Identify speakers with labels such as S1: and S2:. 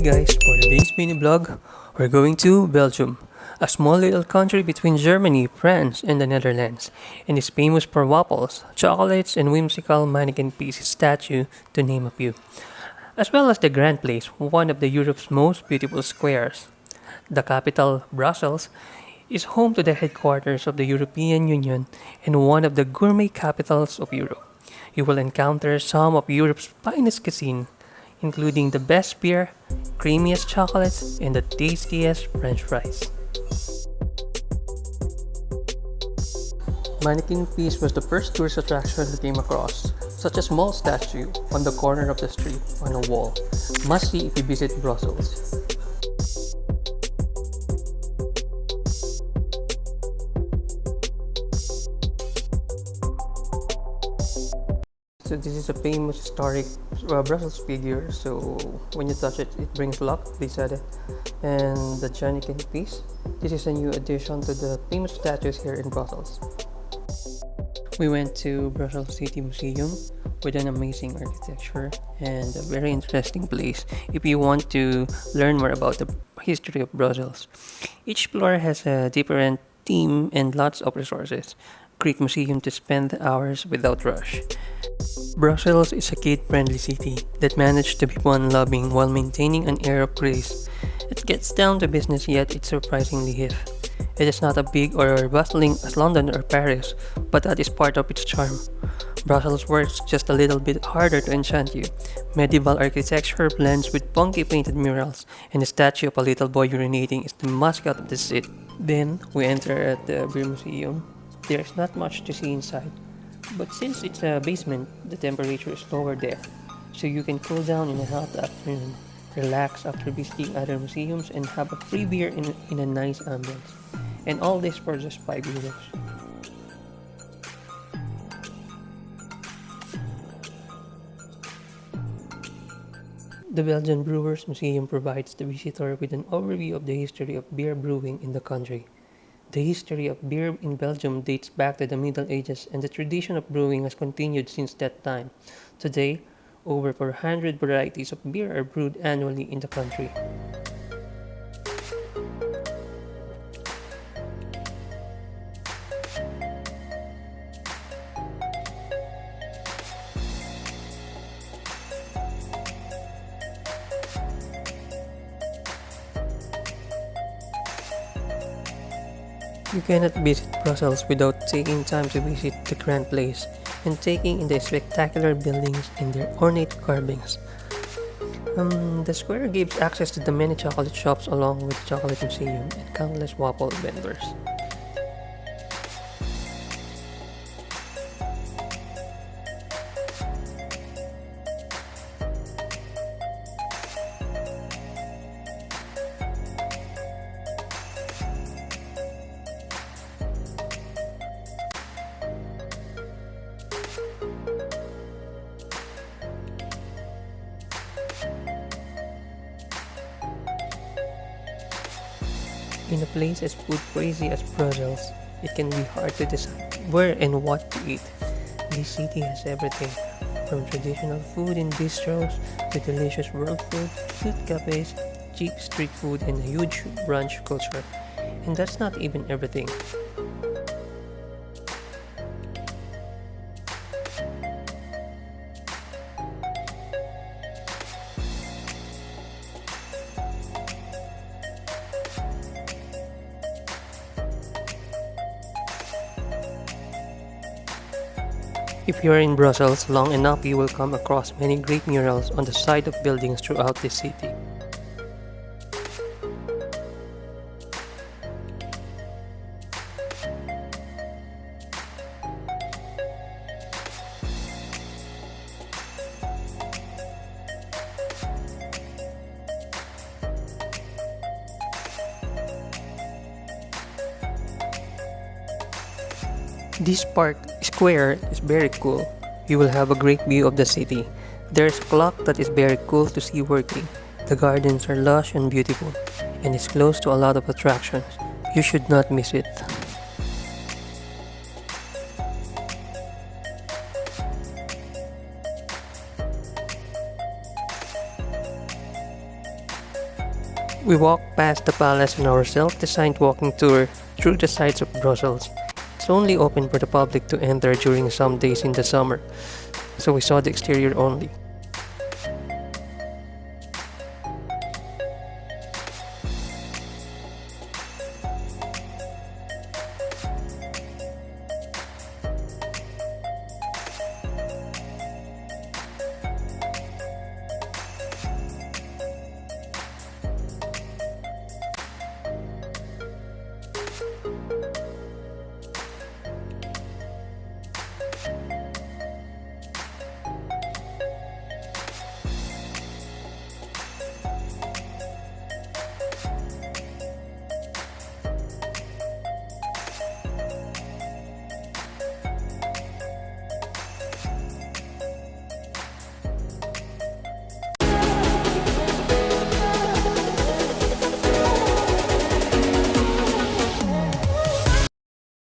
S1: guys, for today's mini vlog, we're going to Belgium, a small little country between Germany, France, and the Netherlands, and is famous for waffles, chocolates, and whimsical mannequin piece statue, to name a few, as well as the Grand Place, one of the Europe's most beautiful squares. The capital, Brussels, is home to the headquarters of the European Union and one of the gourmet capitals of Europe. You will encounter some of Europe's finest cuisine, including the best beer, creamiest chocolates, and the tastiest French fries. Mannequin Peace was the first tourist attraction we came across, such a small statue on the corner of the street on a wall. Must see if you visit Brussels. So this is a famous historic Brussels figure, so when you touch it, it brings luck, they said it. And the Mannequin piece, this is a new addition to the famous statues here in Brussels. We went to Brussels City Museum with an amazing architecture and a very interesting place if you want to learn more about the history of Brussels. Each floor has a different theme and lots of resources. Great museum to spend hours without rush. Brussels is a kid-friendly city that managed to be fun-loving while maintaining an air of grace. It gets down to business, yet it's surprisingly hip. It is not as big or bustling as London or Paris, but that is part of its charm. Brussels works just a little bit harder to enchant you. Medieval architecture blends with funky painted murals, and the statue of a little boy urinating is the mascot of the city. Then we enter at the beer museum. There is not much to see inside, but since it's a basement, the temperature is lower there, so you can cool down in a hot afternoon, relax after visiting other museums, and have a free beer in a nice ambience. And all this for just 5 euros. The Belgian Brewers Museum provides the visitor with an overview of the history of beer brewing in the country. The history of beer in Belgium dates back to the Middle Ages, and the tradition of brewing has continued since that time. Today, over 400 varieties of beer are brewed annually in the country. You cannot visit Brussels without taking time to visit the Grand Place and taking in the spectacular buildings and their ornate carvings. The square gives access to the many chocolate shops along with the chocolate museum and countless waffle vendors. In a place as food crazy as Brussels, it can be hard to decide where and what to eat. This city has everything, from traditional food in bistros to delicious world food, cute cafes, cheap street food, and a huge brunch culture. And that's not even everything. If you are in Brussels long enough, you will come across many great murals on the side of buildings throughout the city. This park square is very cool. You will have a great view of the city. There's a clock that is very cool to see working. The gardens are lush and beautiful, and it's close to a lot of attractions. You should not miss it. We walked past the palace on our self-designed walking tour through the sights of Brussels. It's only open for the public to enter during some days in the summer, so we saw the exterior only.